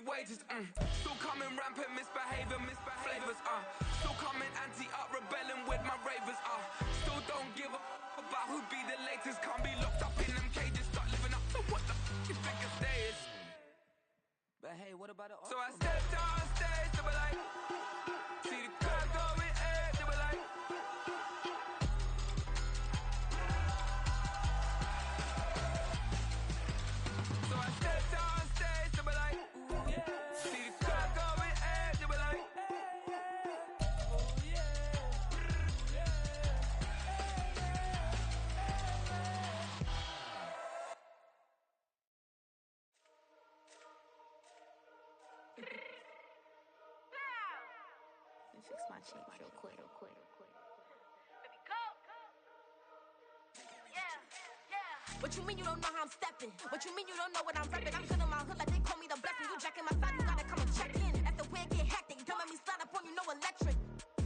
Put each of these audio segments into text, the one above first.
wages. Still coming rampant, misbehavior, flavors. Still coming anti-up, rebelling with my ravers. Still don't give a about who be the latest. Can't be locked up in them cages. Start living up to what the you think a day is. But hey, what about the So I stepped out on stage, they were like, see the crowd going ahead, they were like. So I stepped out on stage, they were like, ooh, yeah. See the crowd going ahead, they were like, oh yeah, yeah. Fix my cheeks real quick. Baby, go. Yeah. What you mean you don't know how I'm stepping? What you mean you don't know what I'm repping? I'm good in my hood like they call me the blessing. You jacking my side, you gotta come and check in. As the way get hectic, don't let me slide up on you, no electric.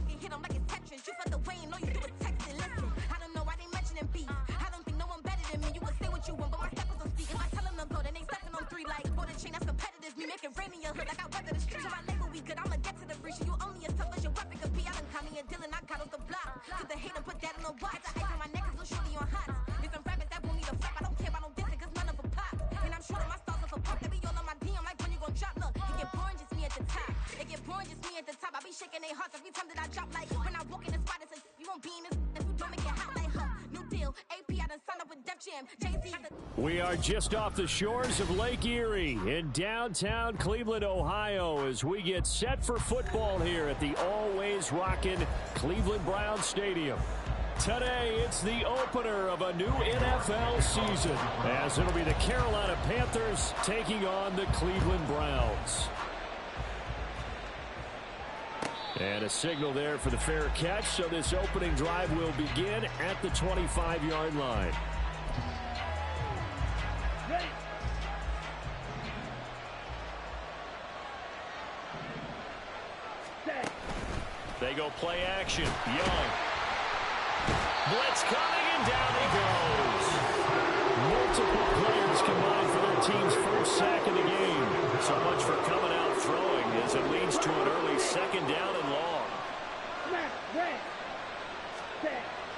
You hit them like it's Tetris. You felt the way and know you do a texting. Listen, I don't know why they mentioning beef. I don't think no one better than me. You can say what you want, but my steppers don't speak. If I tell them to go, then they stepping on 3 like for the chain. That's competitive. Me make it rain in your hood like I weather the street. So my label we good. I'ma get to the breach. You only as tough as your weapon could be. I done caught me a Dylan. I got off the block. Cause the hater put that on the watch. I ice on my neck cause little shorty on hot. There's some rappers that won't need a flap. I don't care about no dissing cause none of them pop. And I'm shooting my stars off a pop. They be all on my DM like when you gon' drop. Look, it get boring just me at the top. It get boring just me at the top. I be shaking their hearts every time that I drop. Like when I walk in the spot, it's like you won't be in this. If you don't make it hot like new deal. AP I done signed up with Def Jam. Jay-Z. We are just off the shores of Lake Erie in downtown Cleveland, Ohio, as we get set for football here at the always rockin' Cleveland Browns Stadium. Today, it's the opener of a new NFL season, as it'll be the Carolina Panthers taking on the Cleveland Browns. And a signal there for the fair catch, so this opening drive will begin at the 25-yard line. They go play action. Young. Blitz coming, and down he goes. Multiple players combined for their team's first sack of the game. So much for coming out throwing as it leads to an early second down and long.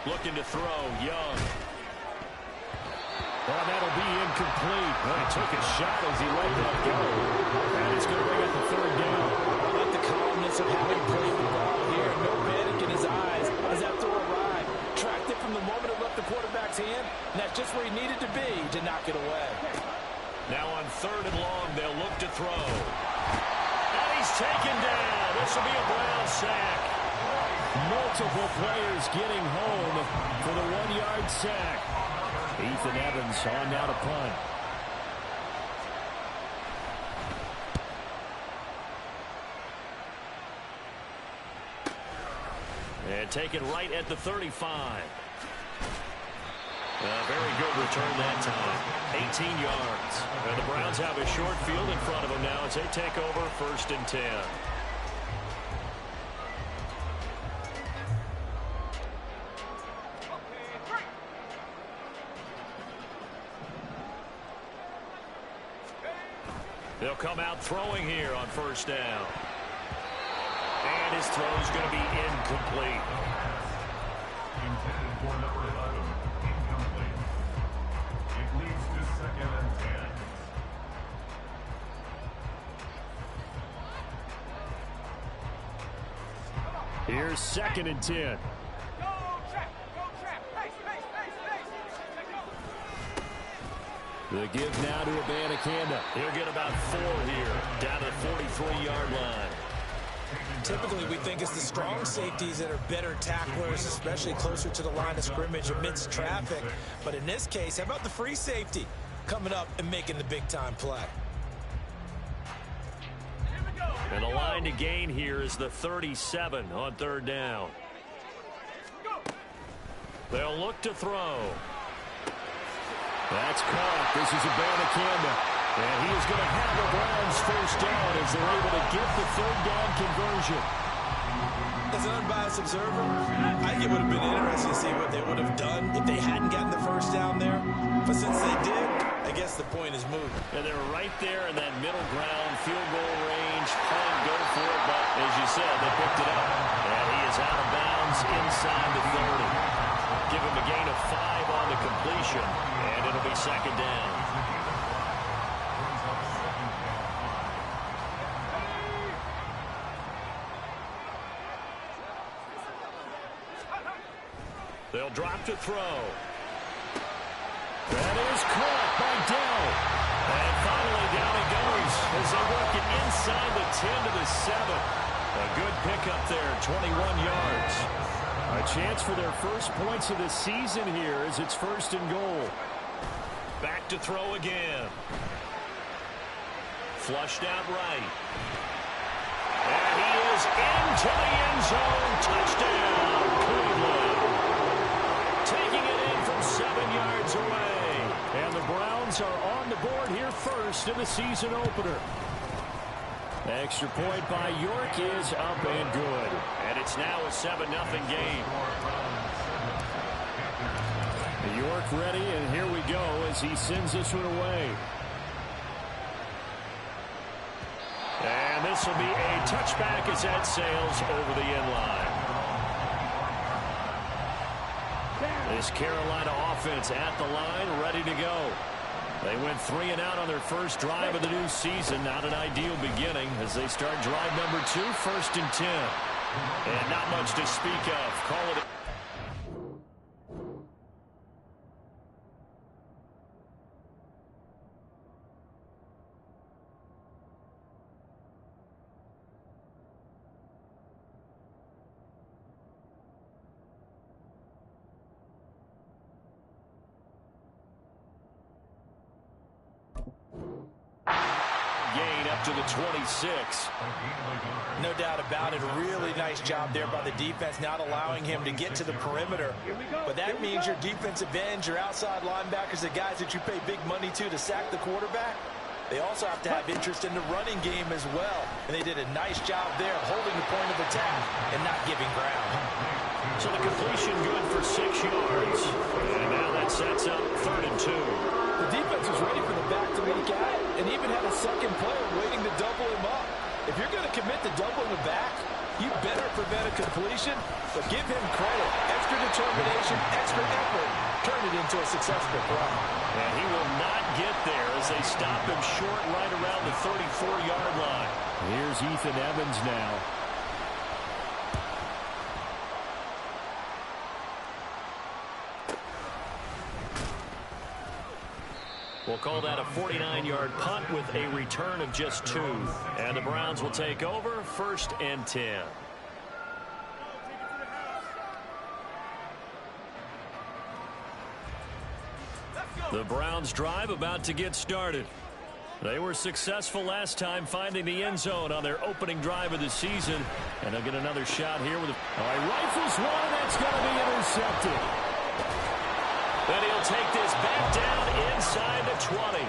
Looking to throw, Young. Well, that'll be incomplete. Well, he took a shot as he let that go. And it's going to bring up the third down. I like the calmness of how he played the ball here. No panic in his eyes as that throw arrived. Tracked it from the moment it left the quarterback's hand, and that's just where he needed to be to knock it away. Now on 3rd and long, they'll look to throw. And he's taken down. This will be a Brown sack. Multiple players getting home for the 1-yard sack. Ethan Evans on now to punt. And taken right at the 35. Very good return that time. 18 yards. And the Browns have a short field in front of them now as they take over 1st and 10. They'll come out throwing here on 1st down. And his throw's going to be incomplete. Intended for number 11, incomplete. It leads to 2nd and 10. Here's 2nd and 10. The give now to Abanikanda. He'll get about 4 here, down to the 43-yard line. Typically, we think it's the strong safeties that are better tacklers, especially closer to the line of scrimmage amidst traffic. But in this case, how about the free safety coming up and making the big-time play? And the line to gain here is the 37 on 3rd down. They'll look to throw. That's caught. This is Abanikanda. And he is going to have the Browns 1st down as they're able to get the 3rd down conversion. As an unbiased observer, I think it would have been interesting to see what they would have done if they hadn't gotten the 1st down there. But since they did, I guess the point is moved. And they're right there in that middle ground, field goal range, trying to go for it, but as you said, they picked it up. And he is out of bounds inside the 30. Give him a gain of 5 on the completion, and it'll be second down. They'll drop to throw. That is caught by Dell. And finally down he goes as they work it inside the 10 to the 7. A good pickup there, 21 yards. A chance for their first points of the season here as it's first and goal. Back to throw again. Flushed out right. And he is into the end zone. Touchdown, Cleveland. Taking it in from 7 yards away. And the Browns are on the board here first in the season opener. Extra point by York is up and good. And it's now a 7-0 game. York ready, and here we go as he sends this one away. And this will be a touchback as that sails over the end line. This Carolina offense at the line, ready to go. They went 3 and out on their first drive of the new season. Not an ideal beginning as they start drive number 2, first and 10. And not much to speak of. Call it. To the 26. No doubt about it. A really nice job there by the defense, not allowing him to get to the perimeter. But that means your defensive ends, your outside linebackers, the guys that you pay big money to sack the quarterback, they also have to have interest in the running game as well. And they did a nice job there holding the point of attack and not giving ground. So the completion good for 6 yards. And now that sets up 3rd and 2. The defense was ready for the back to make out and even had a second player waiting to double him up. If you're going to commit to doubling the back, you better prevent a completion, but give him credit. Extra determination, extra effort, turn it into a successful throw. And he will not get there as they stop him short right around the 34-yard line. Here's Ethan Evans now. We'll call that a 49-yard punt with a return of just 2. And the Browns will take over, 1st and 10. The Browns drive about to get started. They were successful last time finding the end zone on their opening drive of the season. And they'll get another shot here with rifles one, and that's going to be intercepted. And he'll take this back down inside the 20.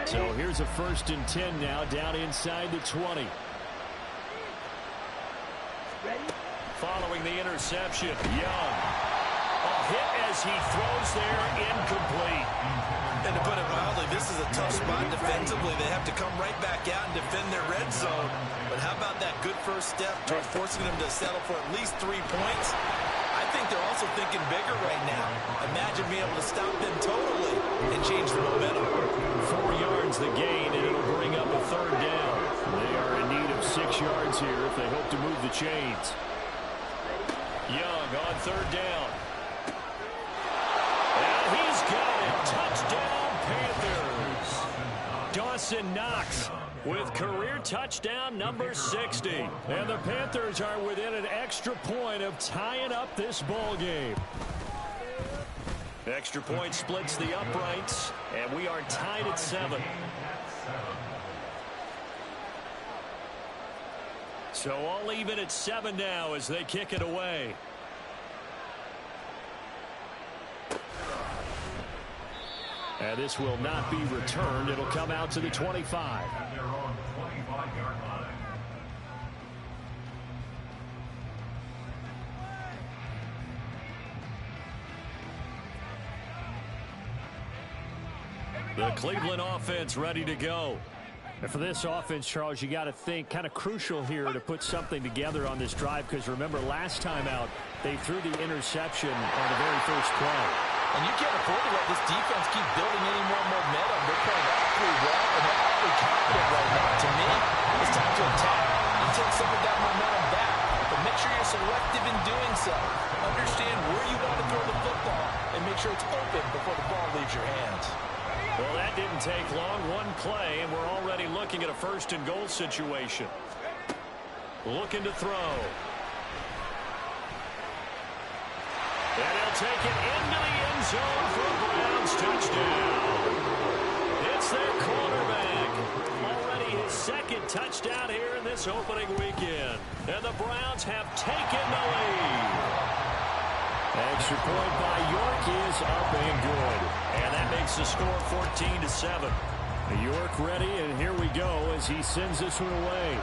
So here's a 1st and 10 now down inside the 20. Following the interception, Young. A hit as he throws there, incomplete. And to put it mildly, this is a tough spot defensively. They have to come right back out and defend their red zone. But how about that good first step toward forcing them to settle for at least 3 points? I think they're also thinking bigger right now. Imagine being able to stop them totally and change the momentum. 4 yards the gain, and it'll bring up a 3rd down. They are in need of 6 yards here if they hope to move the chains. Young on 3rd down. And he's got it. Touchdown, Panthers. Dawson Knox with career touchdown number 60. And the Panthers are within an extra point of tying up this ball game. Extra point splits the uprights, and we are tied at 7. So all even at 7 now as they kick it away. And this will not be returned. It'll come out to the 25. The Cleveland offense ready to go. And for this offense, Charles, you got to think kind of crucial here to put something together on this drive, because remember last time out they threw the interception on the very first play. And you can't afford to let this defense keep building any more momentum. They're playing awfully well, and they're awfully confident right now. To me, it's time to attack and take some of that momentum back. But make sure you're selective in doing so. Understand where you want to throw the football and make sure it's open before the ball leaves your hands. Well, that didn't take long. One play, and we're already looking at a first-and-goal situation. Looking to throw. And he'll take it into the end zone for a Browns touchdown. It's their quarterback. Already his second touchdown here in this opening weekend. And the Browns have taken the lead. Extra point by York is up and good. And that makes the score 14-7. York ready, and here we go as he sends this one away.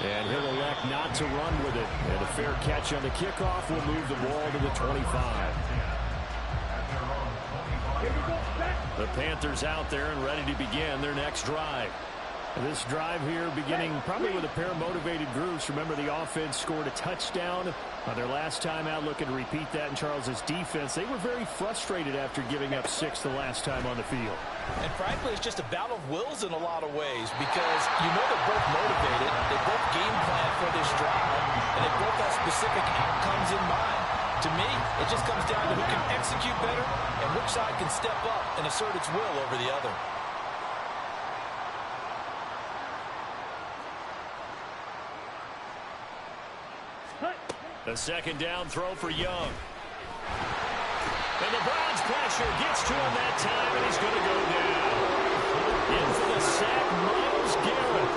And he'll elect not to run with it. And a fair catch on the kickoff will move the ball to the 25. The Panthers out there and ready to begin their next drive. This drive here beginning probably with a pair of motivated groups. Remember, the offense scored a touchdown on their last time out. Looking to repeat that in Charles's defense. They were very frustrated after giving up 6 the last time on the field. And frankly, it's just a battle of wills in a lot of ways, because you know they're both motivated. They both game plan for this drive, and they both have specific outcomes in mind. To me, it just comes down to who can execute better and which side can step up and assert its will over the other. A second down throw for Young. And the Browns pressure gets to him that time, and he's going to go down. In for the sack, Myles Garrett.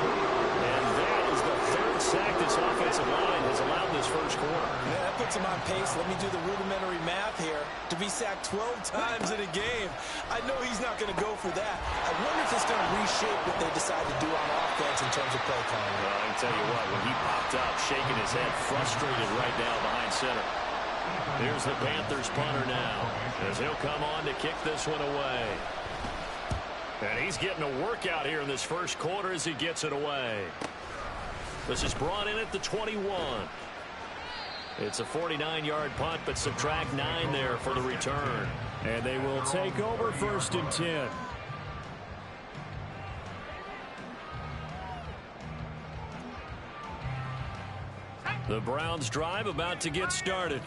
And that is the third sack this offensive line has allowed this first quarter. Yeah, that puts him on pace. Let me do the rudimentary math here. To be sacked 12 times in a game, I know he's not going to go for that. I wonder if it's going to reshape what they decide to do on offense in terms of play calling. Well, I can tell you what, when he popped up, shaking his head, frustrated right now behind center. Here's the Panthers punter now, as he'll come on to kick this one away. And he's getting a workout here in this first quarter as he gets it away. This is brought in at the 21. It's a 49-yard punt, but subtract 9 there for the return. And they will take over 1st and 10. The Browns drive about to get started.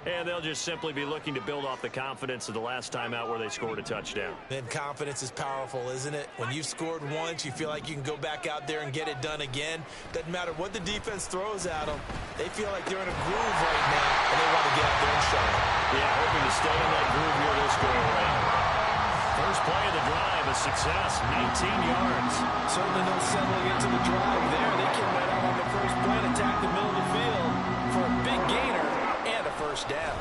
And they'll just simply be looking to build off the confidence of the last time out where they scored a touchdown. And confidence is powerful, isn't it? When you've scored once, you feel like you can go back out there and get it done again. Doesn't matter what the defense throws at them. They feel like they're in a groove right now, and they want to get out there and show it. Yeah, hoping to stay in that groove here this go around. First play of the drive, a success, 19 yards. Certainly no settling into the drive there. They came right out on the first play and attacked the middle of the field for a big gainer and a first down.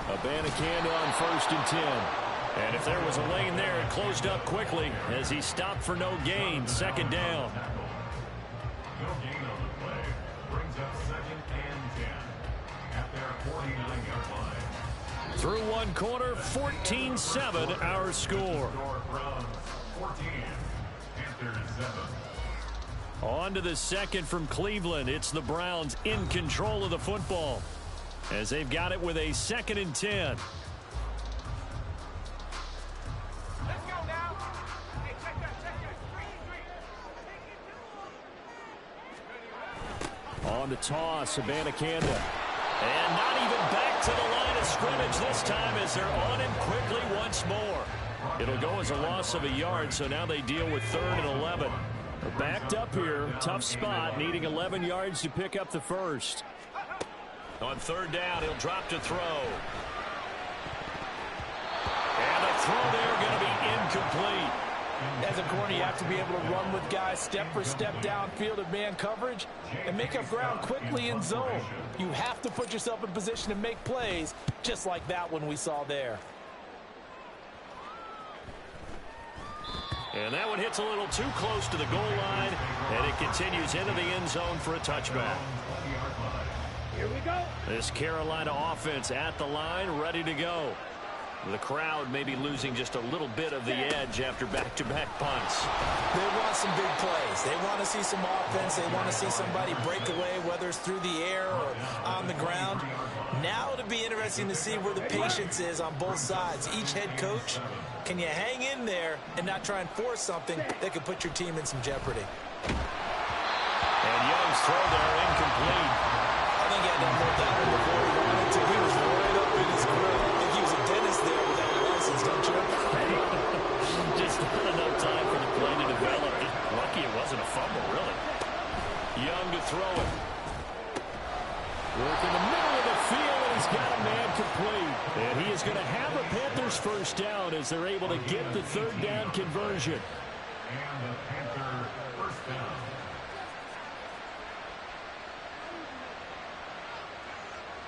Abanikanda on 1st and 10. And if there was a lane there, it closed up quickly as he stopped for no gain. 2nd down. No gain on the play. Brings up 2nd and 10 at their 49-yard line. Through one quarter, 14-7 our score. Browns 14, Panthers 7. On to the second from Cleveland. It's the Browns in control of the football as they've got it with a 2nd and 10. Let's go now. Hey, check that. 3-3. On the toss, Abanikanda. And not even back to the line of scrimmage this time as they're on him quickly once more. It'll go as a loss of a yard, so now they deal with 3rd and 11. They're backed up here, tough spot, needing 11 yards to pick up the first. On 3rd down, he'll drop to throw. And the throw there going to be incomplete. As a corner, you have to be able to run with guys step for step downfield of man coverage and make up ground quickly in zone. You have to put yourself in position to make plays, just like that one we saw there. And that one hits a little too close to the goal line, and it continues into the end zone for a touchback. Here we go. This Carolina offense at the line, ready to go. The crowd may be losing just a little bit of the edge after back-to-back punts. They want some big plays. They want to see some offense. They want to see somebody break away, whether it's through the air or on the ground. Now it'll be interesting to see where the patience is on both sides. Each head coach, can you hang in there and not try and force something that could put your team in some jeopardy? And Young's throw there incomplete. I think he had that more down before he wanted to. He was right up in his grill. I think he was a dentist there without a license, don't you? Just not enough time for the play to develop. Lucky it wasn't a fumble, really. Young to throw it. Work in the middle of the field, and he's got a man complete. And he is going to have a Panthers first down as they're able to get the third down conversion. And the Panthers first down.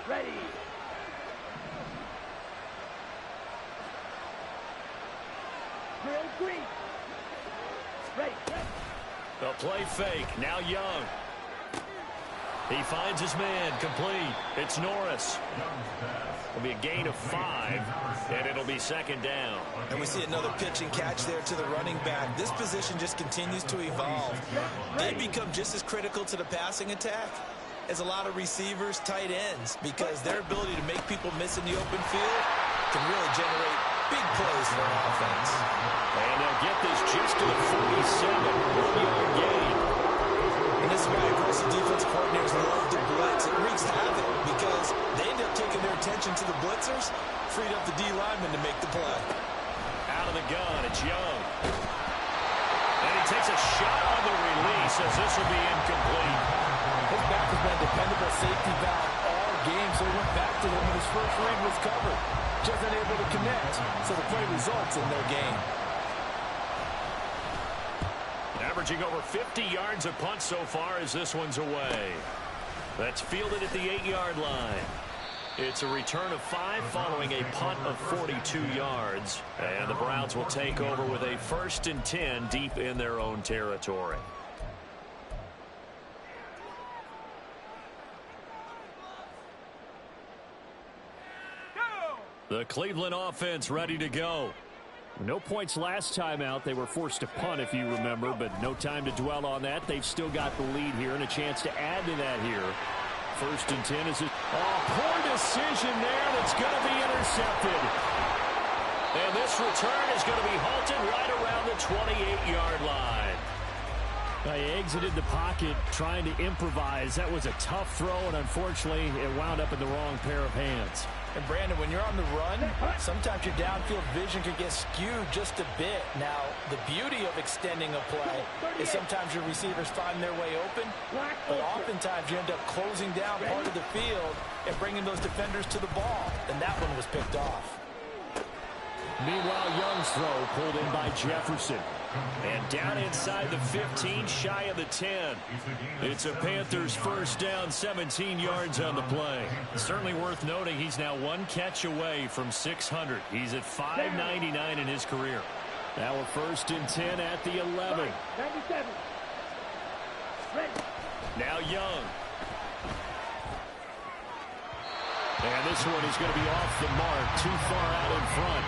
Ready. Drill green. Ready. The play fake. Now Young. He finds his man. Complete. It's Norris. It'll be a gain of 5, and it'll be second down. And we see another pitch and catch there to the running back. This position just continues to evolve. They become just as critical to the passing attack as a lot of receivers, tight ends, because their ability to make people miss in the open field can really generate big plays for an offense. And they'll get this just to the 47, 1-yard gain. And this is why aggressive defense coordinators love to blitz. It wreaks havoc because they end up taking their attention to the blitzers, freed up the D lineman to make the play. Out of the gun, it's Young. And he takes a shot on the release as this will be incomplete. His back has been a dependable safety valve all game, so he went back to him when his first read was covered. Just unable to connect, so the play results in their gain. Averaging over 50 yards a punt so far as this one's away. That's fielded at the 8-yard line. It's a return of 5 following a punt of 42 yards. And the Browns will take over with a 1st and 10 deep in their own territory. The Cleveland offense ready to go. No points last time out. They were forced to punt, if you remember, but no time to dwell on that. They've still got the lead here and a chance to add to that here. 1st and 10 is a poor decision there that's going to be intercepted. And this return is going to be halted right around the 28-yard line. He exited the pocket trying to improvise. That was a tough throw, and unfortunately, it wound up in the wrong pair of hands. And Brandon, when you're on the run, sometimes your downfield vision can get skewed just a bit. Now, the beauty of extending a play is sometimes your receivers find their way open, but oftentimes you end up closing down part of the field and bringing those defenders to the ball, and that one was picked off. Meanwhile, Young's throw pulled in by Jefferson. And down inside the 15, shy of the 10. It's a Panthers first down, 17 yards on the play. Certainly worth noting he's now 1 catch away from 600. He's at 599 in his career. Now a 1st and 10 at the 11. 97. Ready. Now Young. And this one is going to be off the mark, too far out in front.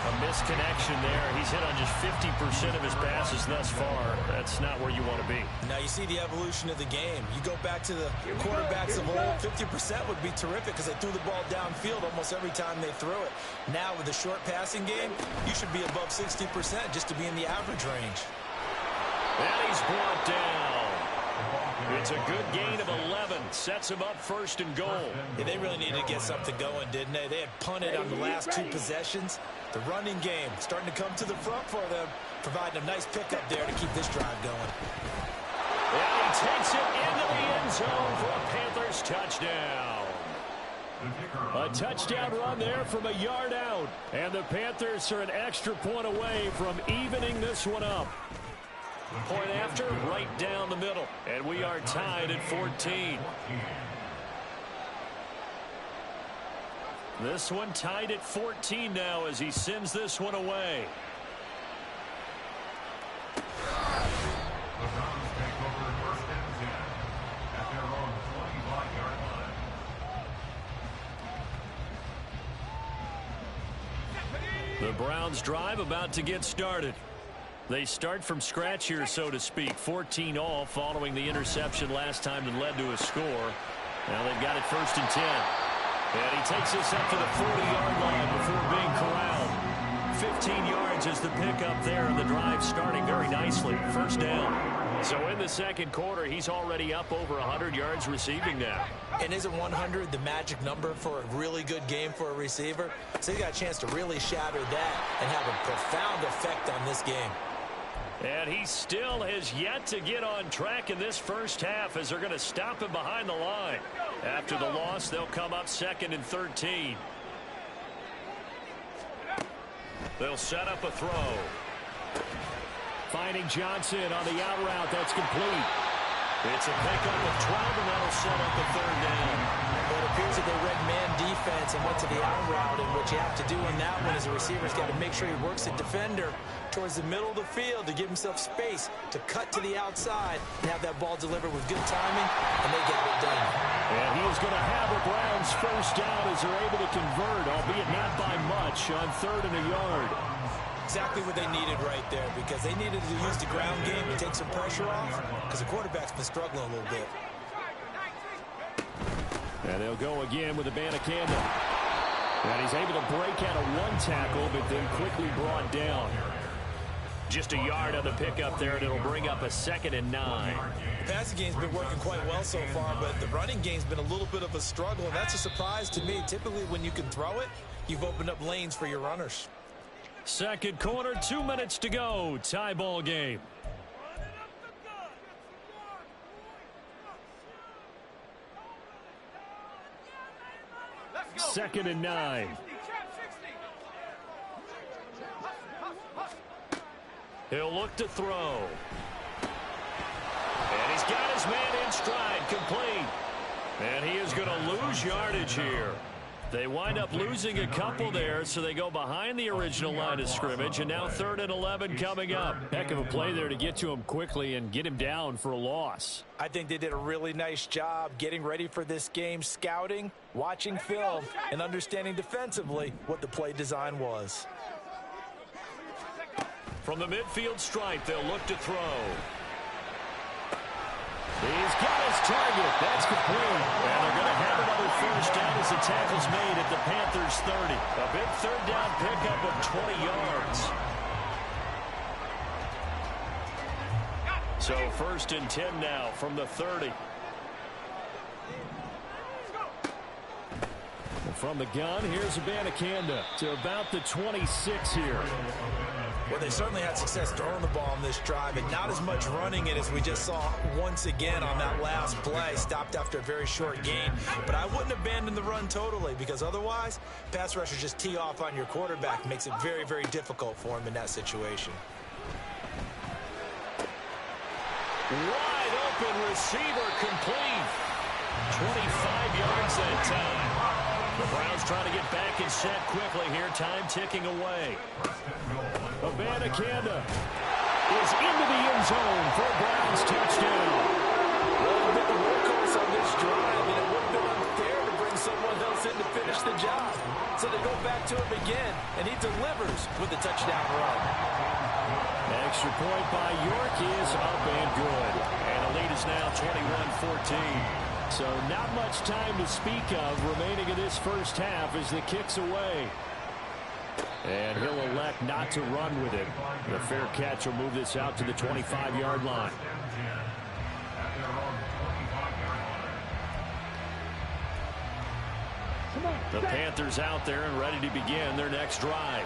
A misconnection there. He's hit on just 50% of his passes thus far. That's not where you want to be. Now you see the evolution of the game. You go back to the quarterbacks of old, 50% would be terrific because they threw the ball downfield almost every time they threw it. Now with the short passing game, you should be above 60% just to be in the average range. And he's brought down. It's a good gain of 11. Sets him up 1st and goal. Yeah, they really needed to get something going, didn't they? They had punted on the last 2 possessions. The running game starting to come to the front for them, providing a nice pickup there to keep this drive going. And he takes it into the end zone for a Panthers touchdown. A touchdown run there from a yard out. And the Panthers are an extra point away from evening this one up. Point after, right down the middle. And we are tied at 14. This one tied at 14 now as he sends this one away. The Browns take over 1st and 10 at their own 25-yard line. The Browns drive about to get started. They start from scratch here, so to speak. 14 all following the interception last time that led to a score. Now they've got it 1st and 10. And he takes this up to the 40-yard line before being corralled. 15 yards is the pickup there, and the drive starting very nicely. 1st down. So in the second quarter, he's already up over 100 yards receiving now. And isn't 100 the magic number for a really good game for a receiver? So he got a chance to really shatter that and have a profound effect on this game. And he still has yet to get on track in this first half as they're going to stop him behind the line. After the loss, they'll come up 2nd and 13. They'll set up a throw. Finding Johnson on the out route. That's complete. It's a pickup of 12, and that'll set up a 3rd down. Well, it appears that they read man defense and went to the out route, and what you have to do on that one is the receiver's got to make sure he works the defender towards the middle of the field to give himself space to cut to the outside and have that ball delivered with good timing, and they got it done. And he is going to have a Browns 1st down as they're able to convert, albeit not by much, on 3rd and a yard. Exactly what they needed right there, because they needed to use the ground game to take some pressure off, because the quarterback's been struggling a little bit. And they'll go again with Abanikanda. And he's able to break out of 1 tackle, but then quickly brought down. Just a yard on the pickup there, and it'll bring up a 2nd and 9. The passing game's been working quite well so far, but the running game's been a little bit of a struggle, and that's a surprise to me. Typically, when you can throw it, you've opened up lanes for your runners. Second quarter, 2 minutes to go. Tie ball game. Second and 9. He'll look to throw. And he's got his man in stride, complete. And he is going to lose yardage here. They wind up losing a couple there, so they go behind the original line of scrimmage, and now 3rd and 11 coming up. Heck of a play there to get to him quickly and get him down for a loss. I think they did a really nice job getting ready for this game, scouting, watching film, and understanding defensively what the play design was. From the midfield stripe, they'll look to throw. He's got his target. That's complete. And they're going to have another 1st down as the tackle's made at the Panthers 30. A big 3rd down pickup of 20 yards. So 1st and 10 now from the 30. From the gun, here's Abanikanda to about the 26 here. Well, they certainly had success throwing the ball on this drive, and not as much running it as we just saw once again on that last play. Stopped after a very short gain. But I wouldn't abandon the run totally, because otherwise, pass rushers just tee off on your quarterback. Makes it very, very difficult for him in that situation. Wide open receiver, complete. 25 yards that time. The Browns trying to get back and set quickly here. Time ticking away. Abanikanda is into the end zone for a Browns touchdown. Well, he's been the workhorse on this drive, and it would have been unfair to bring someone else in to finish the job. So they go back to him again, and he delivers with a touchdown run. Extra point by York is up and good. And the lead is now 21-14. So not much time to speak of remaining in this first half as the kick's away. And he'll elect not to run with it. The fair catch will move this out to the 25-yard line. The Panthers out there and ready to begin their next drive.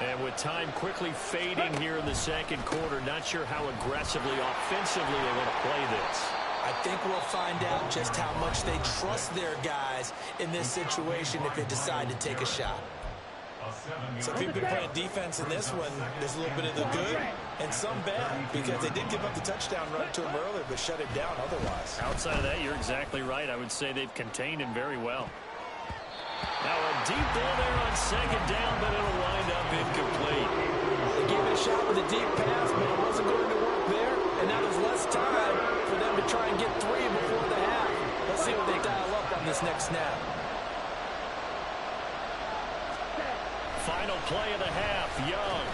And with time quickly fading here in the second quarter, not sure how aggressively, offensively they want to play this. I think we'll find out just how much they trust their guys in this situation if they decide to take a shot. So if you've been playing defense in this one, there's a little bit of the good and some bad, because they did give up the touchdown run to him earlier, but shut him down otherwise. Outside of that, you're exactly right. I would say they've contained him very well. Now a deep ball there on 2nd down, but it'll wind up incomplete. They gave it a shot with a deep pass, but it wasn't going to work there, and now there's less time for them to try and get 3 before the half. Let's see what they dial up on this next snap. final play of the half. Young.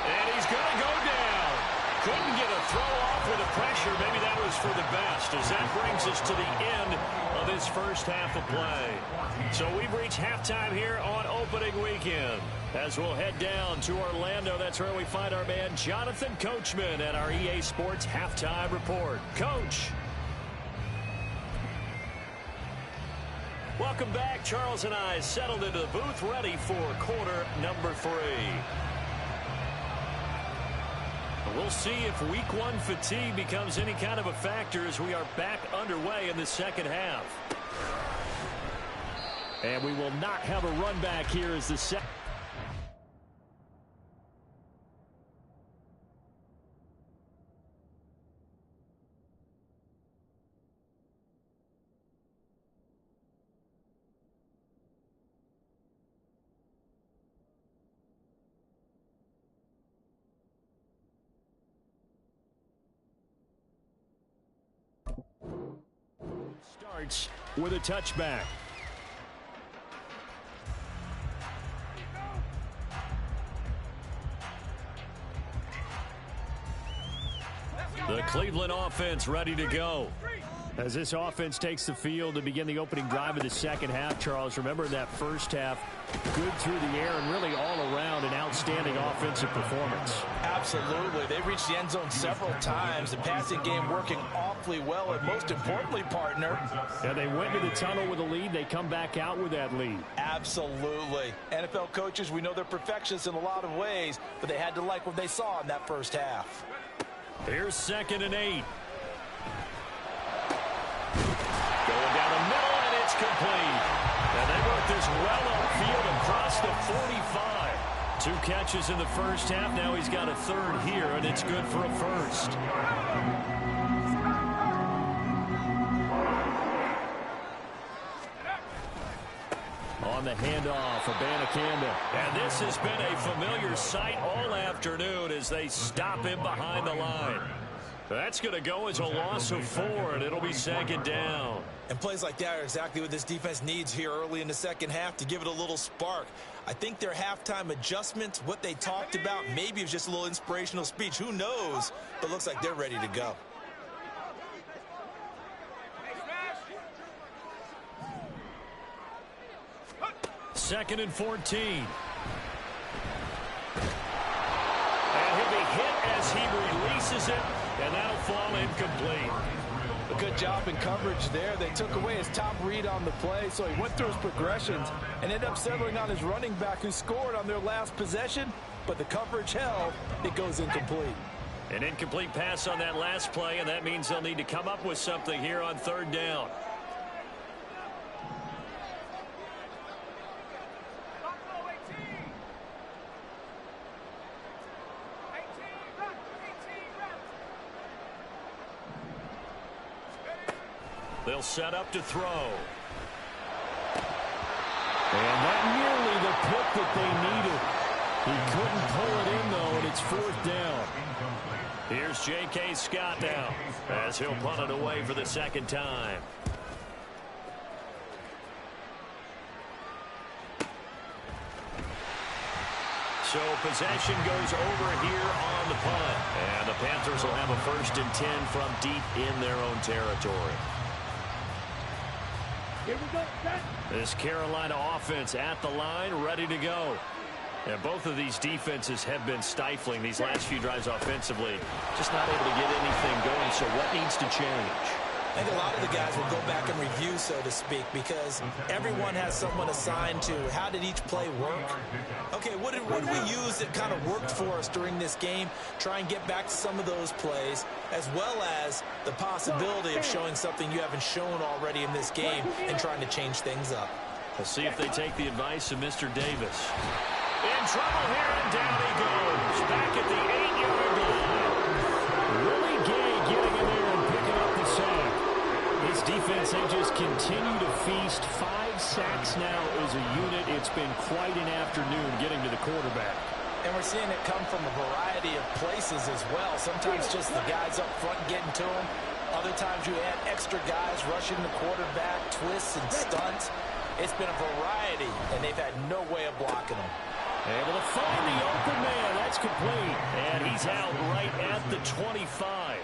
And he's going to go down. Couldn't get a throw off with the pressure. Maybe that was for the best, as that brings us to the end of this first half of play. So we've reached halftime here on opening weekend. As we'll head down to Orlando, that's where we find our man Jonathan Coachman at our EA Sports Halftime Report. Coach. Welcome back. Charles and I settled into the booth, ready for quarter number 3. We'll see if week 1 fatigue becomes any kind of a factor as we are back underway in the second half. And we will not have a run back here as the second. Starts with a touchback. The Cleveland offense ready to go. As this offense takes the field to begin the opening drive of the second half, Charles, remember that first half, good through the air and really all around an outstanding offensive performance. Absolutely. They reached the end zone several times. The passing game working awfully well, and most importantly, partner. Yeah, they went to the tunnel with a lead. They come back out with that lead. Absolutely. NFL coaches, we know they're perfectionists in a lot of ways, but they had to like what they saw in that first half. Here's 2nd and 8. Going down the middle, and it's complete. And they work this well upfield across the 45. 2 catches in the first half. Now he's got a 3rd here, and it's good for a 1st. On the handoff, Abanikanda. And this has been a familiar sight all afternoon as they stop him behind the line. That's going to go as a loss of 4, and it'll be 2nd down. And plays like that are exactly what this defense needs here early in the second half to give it a little spark. I think their halftime adjustments, what they talked about, maybe it was just a little inspirational speech. Who knows? But looks like they're ready to go. Second and 14. And he'll be hit as he releases it, and that'll fall incomplete. A good job in coverage there. They took away his top read on the play, so he went through his progressions and ended up settling on his running back who scored on their last possession, but the coverage held. It goes incomplete. An incomplete pass on that last play, and that means they'll need to come up with something here on 3rd down. They'll set up to throw. And that nearly the pick that they needed. He couldn't pull it in, though, and it's 4th down. Here's J.K. Scott now as he'll punt it away for the 2nd time. So possession goes over here on the punt. And the Panthers will have a 1st and 10 from deep in their own territory. Here we go. This Carolina offense at the line, ready to go. And both of these defenses have been stifling these last few drives offensively. Just not able to get anything going, so what needs to change? I think a lot of the guys will go back and review, so to speak, because everyone has someone assigned to how did each play work. Okay, what did we use that kind of worked for us during this game? Try and get back to some of those plays, as well as the possibility of showing something you haven't shown already in this game and trying to change things up. We'll see if they take the advice of Mr. Davis. In trouble here, and down he goes. Back at the 8-yard line. Willie Gay getting in there and picking up the sack. This defense, they just continue to feast. 5 sacks now as a unit. It's been quite an afternoon getting to the quarterback. And we're seeing it come from a variety of places as well. Sometimes just the guys up front getting to him. Other times you add extra guys rushing the quarterback, twists and stunts. It's been a variety, and they've had no way of blocking them. Able to find the open man. That's complete. And he's out right at the 25.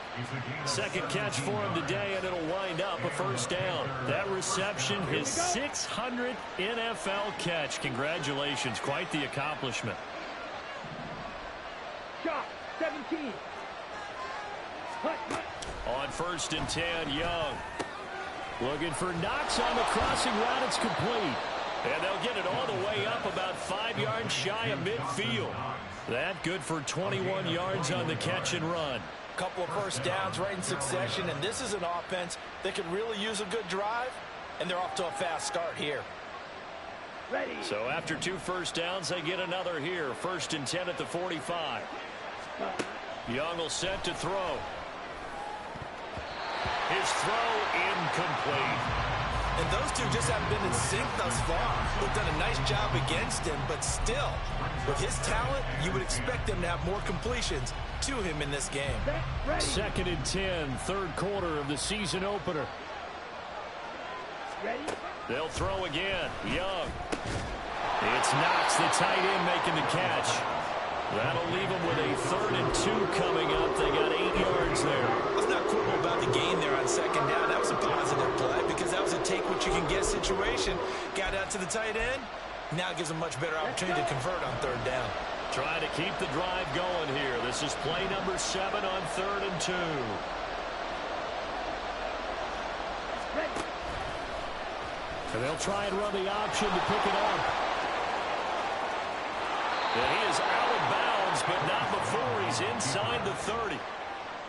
Second catch for him today, and it'll wind up a first down. That reception, his 600th NFL catch. Congratulations. Quite the accomplishment. Shot, 17. On 1st and 10, Young. Looking for Knox on the crossing route. It's complete. And they'll get it all the way up about 5 yards shy of midfield. That good for 21 yards on the catch and run. Couple of first downs right in succession, and this is an offense that could really use a good drive, and they're off to a fast start here. Ready. So after 2 first downs, they get another here. 1st and 10 at the 45. Young will set to throw. His throw incomplete. And those two just haven't been in sync thus far. They've done a nice job against him, but still, with his talent, you would expect them to have more completions to him in this game. 2nd and 10, 3rd quarter of the season opener. Ready. They'll throw again. Young. It's Knox, the tight end, making the catch. That'll leave them with a 3rd and 2 coming up. They got 8 yards there. Let's not quibble about the gain there on 2nd down. That was a positive play because that was a take-what-you-can-get situation. Got out to the tight end. Now gives them much better opportunity to convert on 3rd down. Trying to keep the drive going here. This is play number 7 on 3rd and 2. And they'll try and run the option to pick it up. And he is out of bounds, but not before he's inside the 30.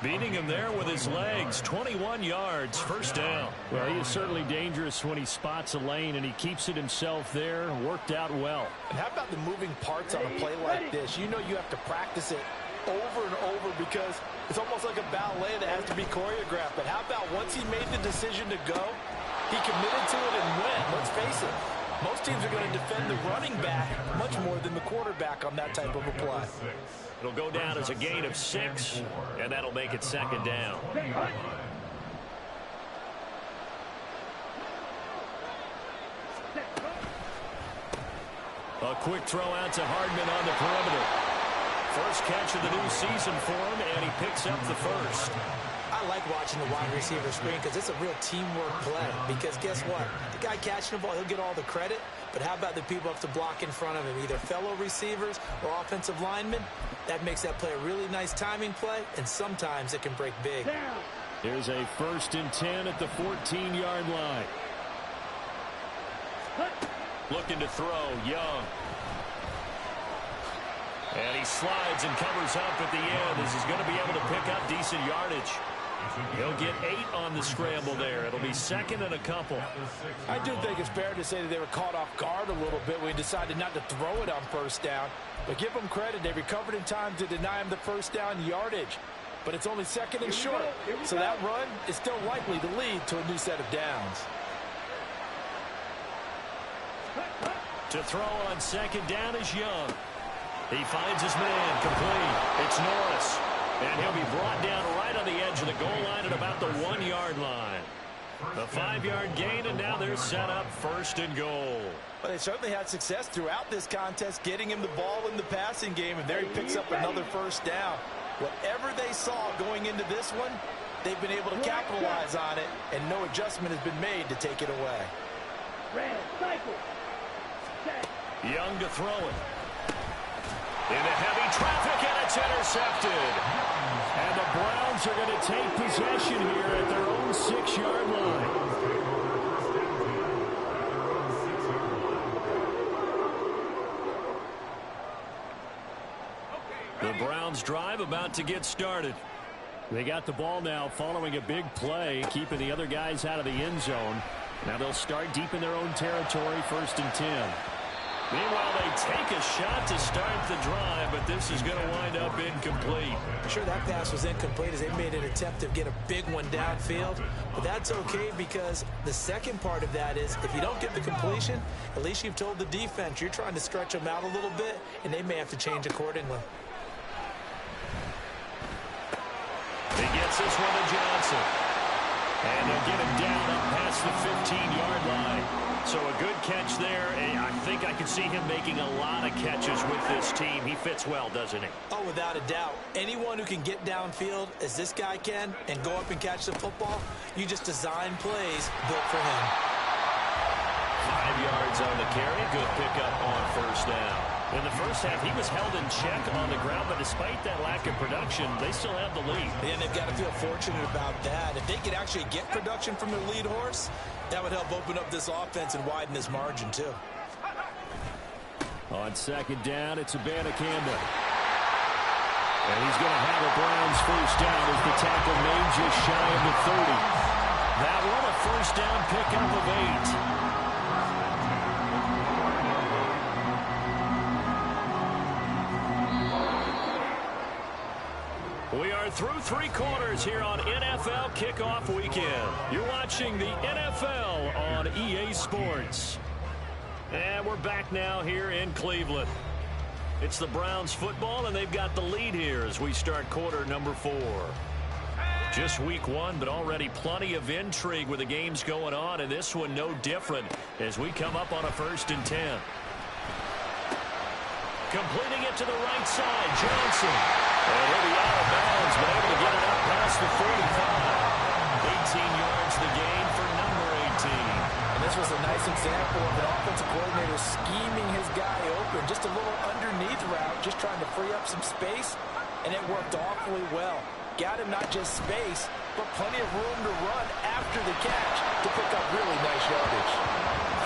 Beating him there with his legs. 21 yards, first down. Well, he is certainly dangerous when he spots a lane, and he keeps it himself there. Worked out well. And how about the moving parts on a play like this? You know you have to practice it over and over because it's almost like a ballet that has to be choreographed. But how about once he made the decision to go, he committed to it and went. Let's face it. Most teams are going to defend the running back much more than the quarterback on that type of a play. It'll go down as a gain of 6, and that'll make it 2nd down. A quick throw out to Hardman on the perimeter. First catch of the new season for him, and he picks up the 1st. I like watching the wide receiver screen because it's a real teamwork play. Because guess what? The guy catching the ball, he'll get all the credit. But how about the people have to block in front of him, either fellow receivers or offensive linemen? That makes that play a really nice timing play, and sometimes it can break big. Here's a 1st and 10 at the 14-yard line. Looking to throw, Young. And he slides and covers up at the end as he's going to be able to pick up decent yardage. He'll get 8 on the scramble there. It'll be 2nd and a couple. I do think it's fair to say that they were caught off guard a little bit when he decided not to throw it on 1st down. But give them credit. They recovered in time to deny him the 1st down yardage. But it's only 2nd and short. So that run is still likely to lead to a new set of downs. To throw on 2nd down is Young. He finds his man complete. It's Norris. And he'll be brought down right on the edge of the goal line at about the 1-yard line. A 5-yard gain, and now they're set up 1st and goal. Well, they certainly had success throughout this contest getting him the ball in the passing game, and there he picks up another 1st down. Whatever they saw going into this one, they've been able to capitalize on it, and no adjustment has been made to take it away. Young to throw it. Into heavy traffic, and it's intercepted. And the Browns are going to take possession here at their own 6-yard line. The Browns drive about to get started. They got the ball now following a big play, keeping the other guys out of the end zone. Now they'll start deep in their own territory, 1st and 10. Meanwhile, they take a shot to start the drive, but this is going to wind up incomplete. Sure, that pass was incomplete as they made an attempt to get a big one downfield, but that's okay because the second part of that is if you don't get the completion, at least you've told the defense you're trying to stretch them out a little bit, and they may have to change accordingly. He gets this one to Johnson. And they'll get him down up past the 15-yard line. So a good catch there. And I think I can see him making a lot of catches with this team. He fits well, doesn't he? Oh, without a doubt. Anyone who can get downfield, as this guy can, and go up and catch the football, you just design plays built for him. 5 yards on the carry. Good pickup on first down. In the first half, he was held in check on the ground, but despite that lack of production, they still have the lead. And they've got to feel fortunate about that. If they could actually get production from their lead horse, that would help open up this offense and widen this margin, too. On second down, it's Abanikanda. And he's going to have a Browns first down as the tackle made just shy of the 30. That one, a first down pickup of 8. We are through 3 quarters here on NFL Kickoff Weekend. You're watching the NFL on EA Sports. And we're back now here in Cleveland. It's the Browns football, and they've got the lead here as we start quarter number 4. Just week 1, but already plenty of intrigue with the games going on, and this one no different as we come up on a 1st and 10. Completing it to the right side, Johnson. And he'll be out of bounds, but able to get it up past the 45. 18 yards the gain for number 18. And this was a nice example of an offensive coordinator scheming his guy open. Just a little underneath route, just trying to free up some space, and it worked awfully well. Got him not just space, but plenty of room to run after the catch to pick up really nice yardage.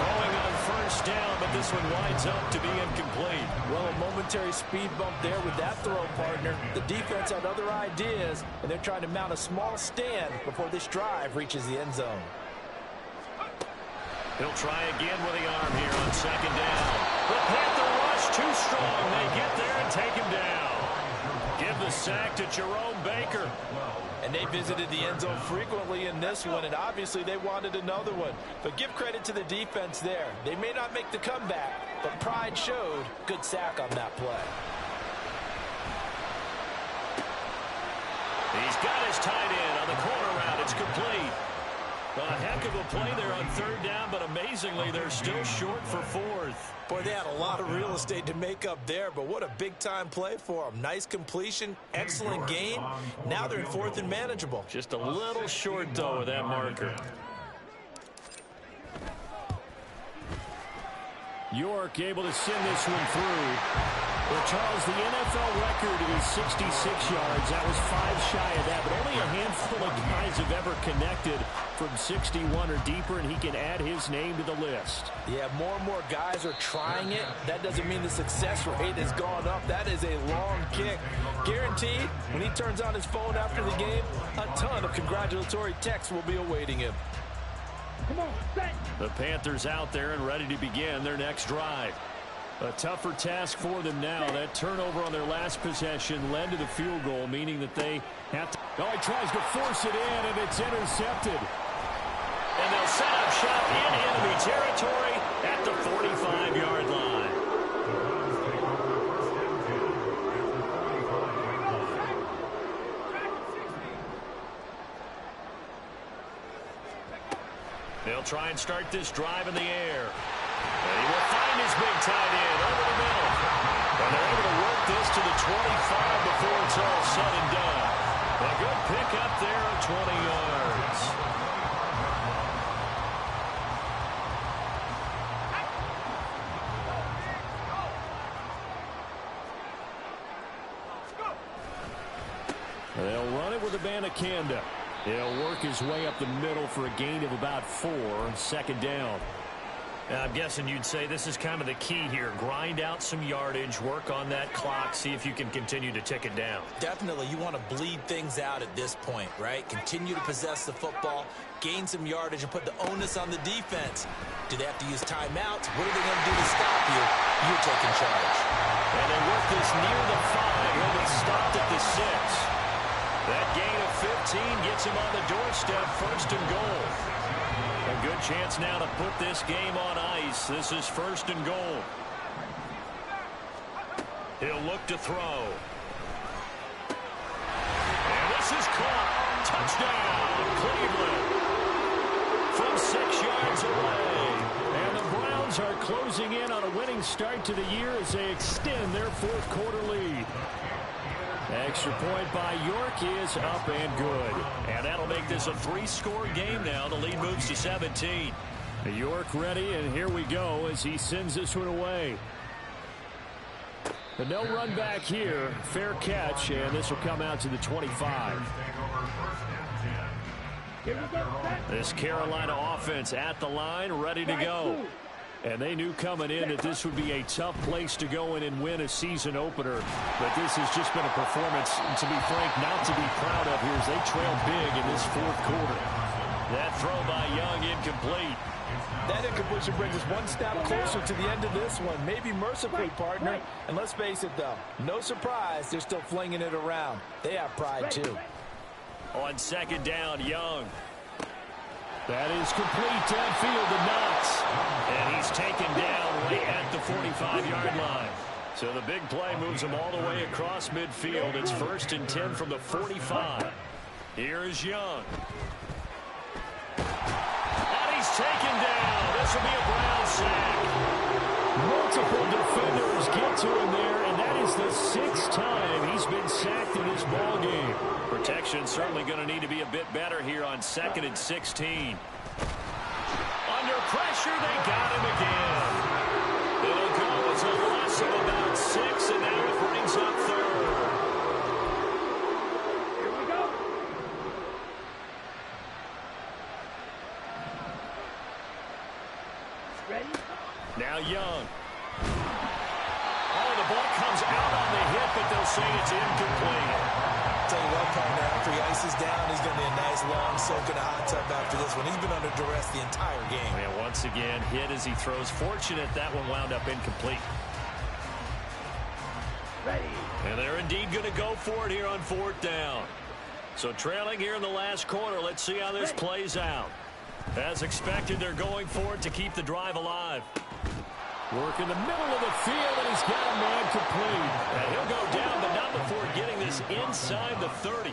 Throwing on first down, but this one winds up to be incomplete. Well, a momentary speed bump there with that throw, partner. The defense had other ideas, and they're trying to mount a small stand before this drive reaches the end zone. He'll try again with the arm here on second down. The Panther rush too strong. They get there and take him down. Give the sack to Jerome Baker. And they visited the end zone frequently in this one, and obviously they wanted another one. But give credit to the defense there. They may not make the comeback, but pride showed. Good sack on that play. He's got his tight end on the corner route. It's complete. A heck of a play there on 3rd down, but amazingly, they're still short for 4th. Boy, they had a lot of real estate to make up there, but what a big-time play for them. Nice completion, excellent game. Now they're in 4th and manageable. Just a little short, though, with that marker. York able to send this one through. Well, Charles, the NFL record is 66 yards. That was 5 shy of that, but only a handful of guys have ever connected from 61 or deeper, and he can add his name to the list. Yeah, more and more guys are trying it. That doesn't mean the success rate has gone up. That is a long kick. Guaranteed, when he turns on his phone after the game, a ton of congratulatory texts will be awaiting him. Come on, set. The Panthers out there and ready to begin their next drive. A tougher task for them now. That turnover on their last possession led to the field goal, meaning that they have to... Oh, he tries to force it in, and it's intercepted. And they'll set up shop in enemy territory at the 45-yard line. They'll try and start this drive in the air. And he will find his big tight end over the middle. And they're able to work this to the 25 before it's all said and done. A good pick up there of 20 yards. They'll run it with Abanikanda. He'll work his way up the middle for a gain of about 4, 2nd down. I'm guessing you'd say this is kind of the key here. Grind out some yardage, work on that clock, see if you can continue to tick it down. Definitely, you want to bleed things out at this point, right? Continue to possess the football, gain some yardage, and put the onus on the defense. Do they have to use timeouts? What are they going to do to stop you? You're taking charge. And they work this near the 5. He'll be stopped at the 6. That gain of 15 gets him on the doorstep, 1st and goal. A good chance now to put this game on ice. This is 1st and goal. He'll look to throw. And this is caught. Touchdown, Cleveland. goes away. And the Browns are closing in on a winning start to the year as they extend their fourth quarter lead. Extra point by York is up and good. And that'll make this a 3-score game now. The lead moves to 17. York ready, and here we go as he sends this one away. But no run back here. Fair catch, and this will come out to the 25. This Carolina offense at the line, ready to go. And they knew coming in that this would be a tough place to go in and win a season opener. But this has just been a performance, to be frank, not to be proud of here as they trail big in this fourth quarter. That throw by Young incomplete. That incompletion brings us one step closer to the end of this one. Maybe mercifully, partner. And let's face it, though, no surprise, they're still flinging it around. They have pride, too. On second down, Young. That is complete downfield to Knox. And he's taken down right at the 45-yard line. So the big play moves him all the way across midfield. It's 1st and 10 from the 45. Here's Young. And he's taken down. This will be a Brown sack. Multiple defenders get to him there, and that is the 6th time he's been sacked in this ball game. Protection certainly going to need to be a bit better here on 2nd and 16. Under pressure, they got him again. It'll go as a loss of about 6, and now it brings up 3rd. Here we go. Ready? Now Young. Oh, the ball comes out on the hit, but they'll say it's incomplete. Tell you what, partner, after he ices down, he's going to be a nice long soak in a hot tub after this one. He's been under duress the entire game. And once again, hit as he throws. Fortunate that one wound up incomplete. Ready. And they're indeed going to go for it here on 4th down. So trailing here in the last quarter, let's see how this plays out. As expected, they're going for it to keep the drive alive. Work in the middle of the field, and he's got a man complete. And he'll go down, but not before getting this inside the 30.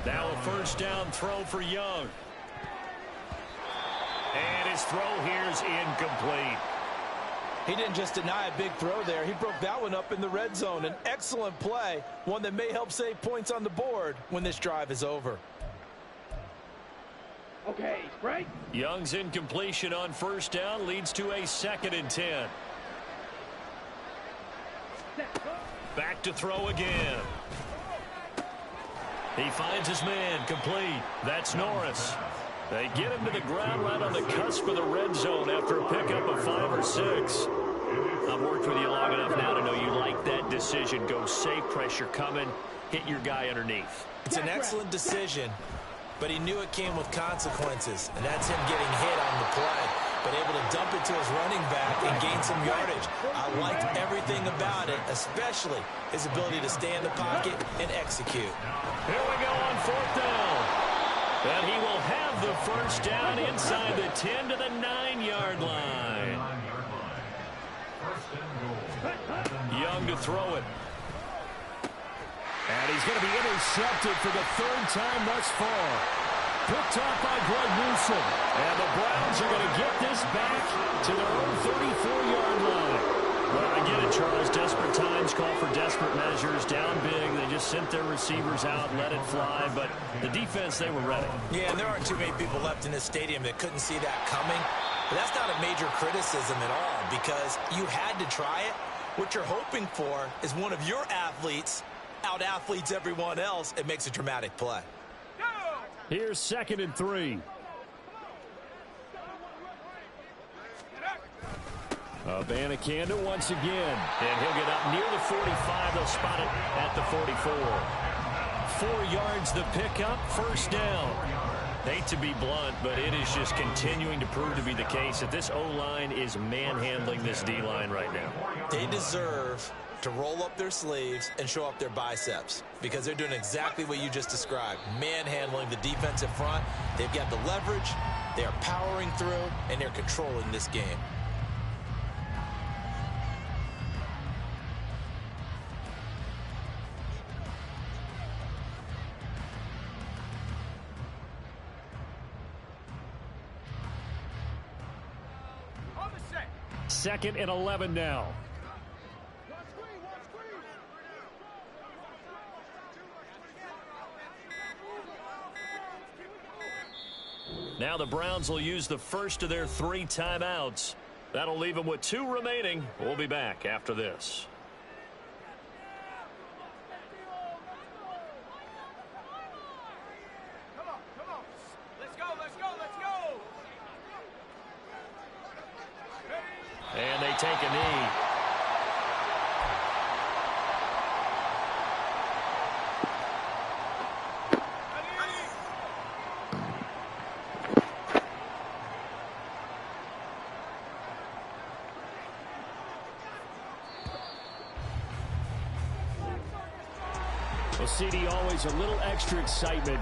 Now a 1st down throw for Young. And his throw here's incomplete. He didn't just deny a big throw there. He broke that one up in the red zone. An excellent play, one that may help save points on the board when this drive is over. Okay, break. Young's incompletion on 1st down leads to a 2nd and 10. Back to throw again. He finds his man complete. That's Norris. They get him to the ground right on the cusp of the red zone after a pickup of 5 or 6. I've worked with you long enough now to know you like that decision. Go safe, pressure coming, hit your guy underneath. It's an excellent decision, but he knew it came with consequences, and that's him getting hit on the play, but able to dump it to his running back and gain some yardage. I liked everything about it, especially his ability to stay in the pocket and execute. Here we go on 4th down. And he will have the 1st down inside the 10 to the 9-yard line. Young to throw it. And he's going to be intercepted for the 3rd time thus far. Picked off by Greg Newsome. And the Browns are going to get this back to their own 34-yard line. Well, I get it, Charles. Desperate times call for desperate measures. Down big. They just sent their receivers out, let it fly. But the defense, they were ready. Yeah, and there aren't too many people left in this stadium that couldn't see that coming. But that's not a major criticism at all because you had to try it. What you're hoping for is one of your athletes out-athletes everyone else. It makes a dramatic play. Here's 2nd and 3. Abanikanda once again. And he'll get up near the 45. They'll spot it at the 44. 4 yards the pickup, 1st down. Hate to be blunt, but it is just continuing to prove to be the case that this O-line is manhandling this D-line right now. They deserve to roll up their sleeves and show up their biceps because they're doing exactly what you just described, manhandling the defensive front. They've got the leverage, they are powering through, and they're controlling this game. 2nd and 11 now. Now the Browns will use the first of their 3 timeouts. That'll leave them with 2 remaining. We'll be back after this. And they take a knee. Well, CD, always a little extra excitement